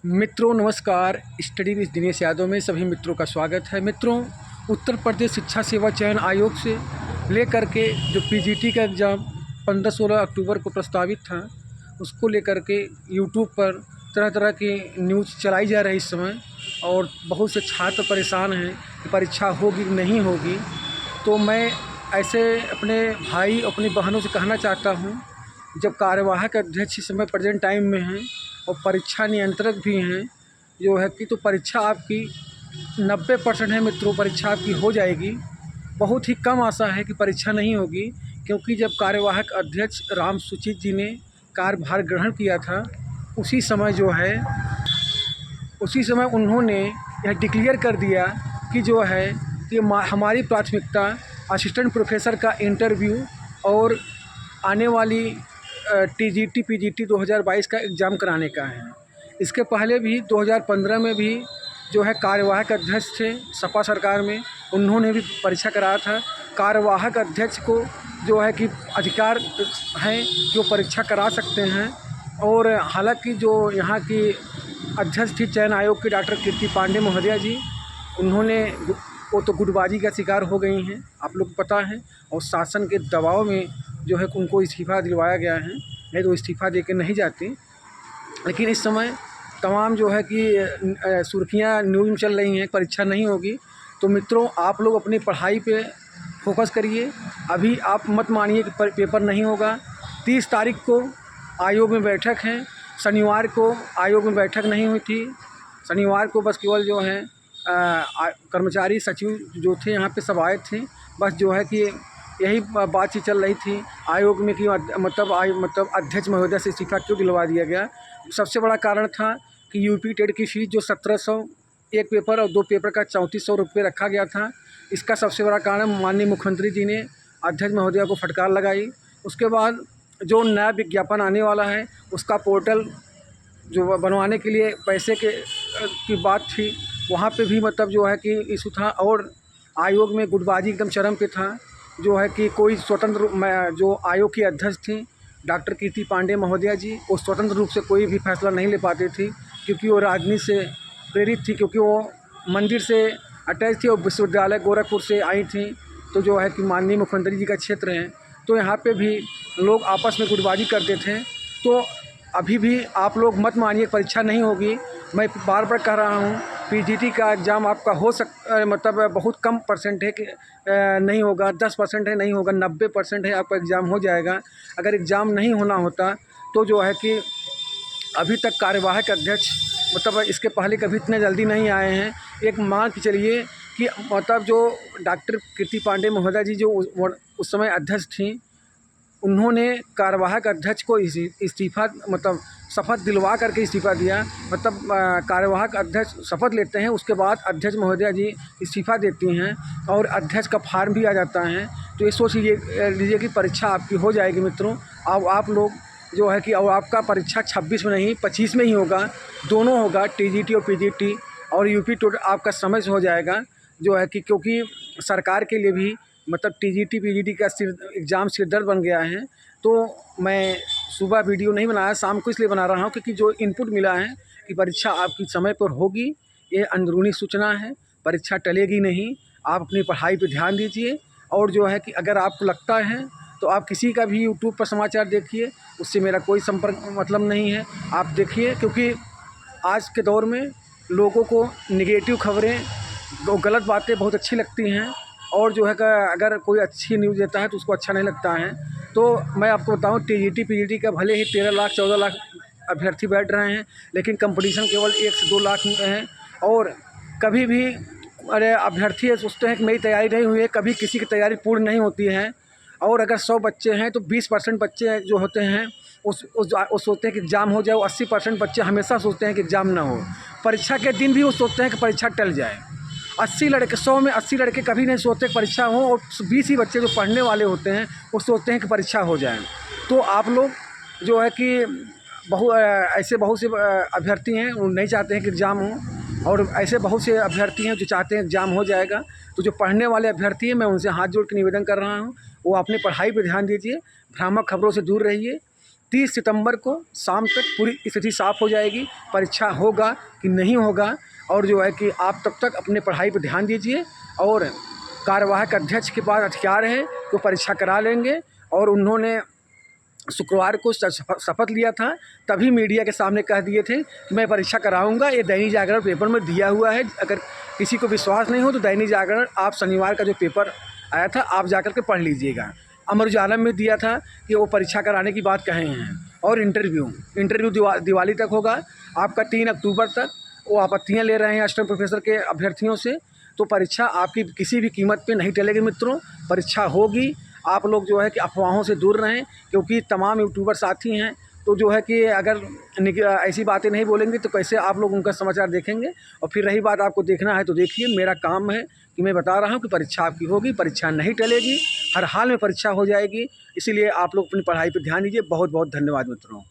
मित्रों नमस्कार। Study with Dinesh Yadav में सभी मित्रों का स्वागत है। मित्रों, उत्तर प्रदेश शिक्षा सेवा चयन आयोग से लेकर के जो पीजीटी का एग्ज़ाम 15-16 अक्टूबर को प्रस्तावित था, उसको लेकर के यूट्यूब पर तरह तरह की न्यूज़ चलाई जा रही है इस समय, और बहुत से छात्र परेशान हैं कि परीक्षा होगी कि नहीं होगी। तो मैं ऐसे अपने भाई अपनी बहनों से कहना चाहता हूँ, जब कार्यवाहक अध्यक्ष इस समय प्रेजेंट टाइम में हैं और परीक्षा नियंत्रक भी हैं जो है कि, तो परीक्षा आपकी 90% है मित्रों, परीक्षा आपकी हो जाएगी। बहुत ही कम आशा है कि परीक्षा नहीं होगी, क्योंकि जब कार्यवाहक अध्यक्ष राम सुचित जी ने कार्यभार ग्रहण किया था, उसी समय उन्होंने यह डिक्लेयर कर दिया कि जो है कि हमारी प्राथमिकता असिस्टेंट प्रोफेसर का इंटरव्यू और आने वाली टीजीटी पीजीटी 2022 का एग्ज़ाम कराने का है। इसके पहले भी 2015 में भी जो है कार्यवाहक अध्यक्ष थे सपा सरकार में, उन्होंने भी परीक्षा कराया था। कार्यवाहक अध्यक्ष को जो है कि अधिकार हैं कि वो परीक्षा करा सकते हैं। और हालांकि जो यहाँ की अध्यक्ष थी चयन आयोग की डॉक्टर कीर्ति पांडे महोदया जी, वो तो गुटबाजी का शिकार हो गई हैं, आप लोग को पता है, और शासन के दबाव में जो है उनको इस्तीफ़ा दिलवाया गया है, नहीं तो इस्तीफ़ा दे के नहीं जाती। लेकिन इस समय तमाम जो है कि सुर्खियाँ न्यूज़ में चल रही हैं, परीक्षा नहीं होगी। तो मित्रों, आप लोग अपनी पढ़ाई पे फोकस करिए। अभी आप मत मानिए कि पेपर नहीं होगा। 30 तारीख को आयोग में बैठक है, शनिवार को आयोग में बैठक नहीं हुई थी। शनिवार को बस केवल जो है कर्मचारी सचिव जो थे यहाँ पे सब आए थे, बस जो है कि यही बातचीत चल रही थी आयोग में कि मतलब अध्यक्ष महोदय से इस्तीफ़ा क्यों दिलवा दिया गया। सबसे बड़ा कारण था कि यूपी टेट की फ़ीस जो 1700 एक पेपर और 2 पेपर का 3400 रुपये रखा गया था, इसका सबसे बड़ा कारण माननीय मुख्यमंत्री जी ने अध्यक्ष महोदय को फटकार लगाई। उसके बाद जो नया विज्ञापन आने वाला है, उसका पोर्टल जो बनवाने के लिए पैसे की बात थी, वहाँ पे भी मतलब जो है कि इशू था। और आयोग में गुटबाजी एकदम चरम पे था, जो है कि कोई स्वतंत्र जो आयोग की अध्यक्ष थी डॉक्टर कीर्ति पांडे महोदया जी, वो स्वतंत्र रूप से कोई भी फैसला नहीं ले पाती थी, क्योंकि वो राजनीति से प्रेरित थी, क्योंकि वो मंदिर से अटैच थी और विश्वविद्यालय गोरखपुर से आई थी। तो जो है कि माननीय मुख्यमंत्री जी का क्षेत्र है, तो यहाँ पे भी लोग आपस में गुटबाजी करते थे। तो अभी भी आप लोग मत मानिए, परीक्षा नहीं होगी। मैं बार बार कह रहा हूँ, पीजीटी का एग्ज़ाम आपका मतलब बहुत कम परसेंट है कि नहीं होगा, 10% है नहीं होगा, 90% है आपका एग्ज़ाम हो जाएगा। अगर एग्ज़ाम नहीं होना होता तो जो है कि अभी तक कार्यवाहक अध्यक्ष मतलब इसके पहले कभी इतने जल्दी नहीं आए हैं। एक मान के चलिए कि मतलब जो डॉक्टर कीर्ति पांडे महोदया जी जो उस समय अध्यक्ष थी, उन्होंने कार्यवाहक अध्यक्ष को इस्तीफ़ा मतलब शपथ दिलवा करके इस्तीफ़ा दिया। मतलब कार्यवाहक अध्यक्ष शपथ लेते हैं, उसके बाद अध्यक्ष महोदया जी इस्तीफ़ा देती हैं और अध्यक्ष का फॉर्म भी आ जाता है। तो ये सोच लीजिए कि परीक्षा आपकी हो जाएगी मित्रों। अब आप लोग जो है कि अब आपका परीक्षा 26 में नहीं 25 में ही होगा, दोनों होगा, टीजीटी और पीजीटी, और यूपी टोटल आपका समय से हो जाएगा। जो है कि क्योंकि सरकार के लिए भी मतलब टीजीटी पीजीटी का एग्ज़ाम सिरदर्द बन गया है। तो मैं सुबह वीडियो नहीं बनाया, शाम को इसलिए बना रहा हूँ क्योंकि जो इनपुट मिला है कि परीक्षा आपकी समय पर होगी, ये अंदरूनी सूचना है, परीक्षा टलेगी नहीं। आप अपनी पढ़ाई पर ध्यान दीजिए। और जो है कि अगर आपको लगता है तो आप किसी का भी यूट्यूब पर समाचार देखिए, उससे मेरा कोई संपर्क मतलब नहीं है, आप देखिए। क्योंकि आज के दौर में लोगों को निगेटिव खबरें, वो गलत बातें बहुत अच्छी लगती हैं, और जो है कि अगर कोई अच्छी न्यूज़ देता है तो उसको अच्छा नहीं लगता है। तो मैं आपको बताऊं, टीजीटी पीजीटी का भले ही 13 लाख 14 लाख अभ्यर्थी बैठ रहे हैं, लेकिन कंपटीशन केवल 1 से 2 लाख में है। और कभी भी अभ्यर्थी ये सोचते हैं कि मेरी तैयारी नहीं हुई है, कभी किसी की तैयारी पूर्ण नहीं होती है। और अगर 100 बच्चे हैं तो 20% बच्चे जो होते हैं वो सोचते हैं कि एग्ज़ाम हो जाए। 80% बच्चे हमेशा सोचते हैं कि एग्ज़ाम ना हो। परीक्षा के दिन भी वो सोचते हैं कि परीक्षा टल जाए। 100 में 80 लड़के कभी नहीं सोचते परीक्षा हो, और 20 ही बच्चे जो पढ़ने वाले होते हैं वो सोचते हैं कि परीक्षा हो जाए। तो आप लोग जो है कि ऐसे बहुत से अभ्यर्थी हैं, वो नहीं चाहते हैं कि एग्ज़ाम हो, और ऐसे बहुत से अभ्यर्थी हैं जो चाहते हैं एग्ज़ाम हो जाएगा। तो जो पढ़ने वाले अभ्यर्थी हैं, मैं उनसे हाथ जोड़ के निवेदन कर रहा हूँ, वो अपनी पढ़ाई पर ध्यान दीजिए, भ्रामक खबरों से दूर रहिए। 30 सितंबर को शाम तक पूरी स्थिति साफ हो जाएगी, परीक्षा होगा कि नहीं होगा। और जो है कि आप तब तक अपने पढ़ाई पर ध्यान दीजिए। और कार्यवाहक अध्यक्ष के पास अधिकार है कि परीक्षा करा लेंगे। और उन्होंने शुक्रवार को शपथ लिया था, तभी मीडिया के सामने कह दिए थे कि मैं परीक्षा कराऊंगा। ये दैनिक जागरण पेपर में दिया हुआ है। अगर किसी को विश्वास नहीं हो तो दैनिक जागरण आप शनिवार का जो पेपर आया था आप जाकर के पढ़ लीजिएगा। अमर उजाला में दिया था कि वो परीक्षा कराने की बात कहे हैं। और इंटरव्यू दिवाली तक होगा आपका, 3 अक्टूबर तक। वो आपत्तियाँ ले रहे हैं असिस्टेंट प्रोफेसर के अभ्यर्थियों से। तो परीक्षा आपकी किसी भी कीमत पे नहीं टलेगी मित्रों, परीक्षा होगी। आप लोग जो है कि अफवाहों से दूर रहें, क्योंकि तमाम यूट्यूबर साथी हैं। तो जो है कि अगर ऐसी बातें नहीं बोलेंगे तो कैसे आप लोग उनका समाचार देखेंगे। और फिर रही बात आपको देखना है तो देखिए, मेरा काम है कि मैं बता रहा हूँ कि परीक्षा आपकी होगी, परीक्षा नहीं टलेगी, हर हाल में परीक्षा हो जाएगी। इसीलिए आप लोग अपनी पढ़ाई पर ध्यान दीजिए। बहुत बहुत धन्यवाद मित्रों।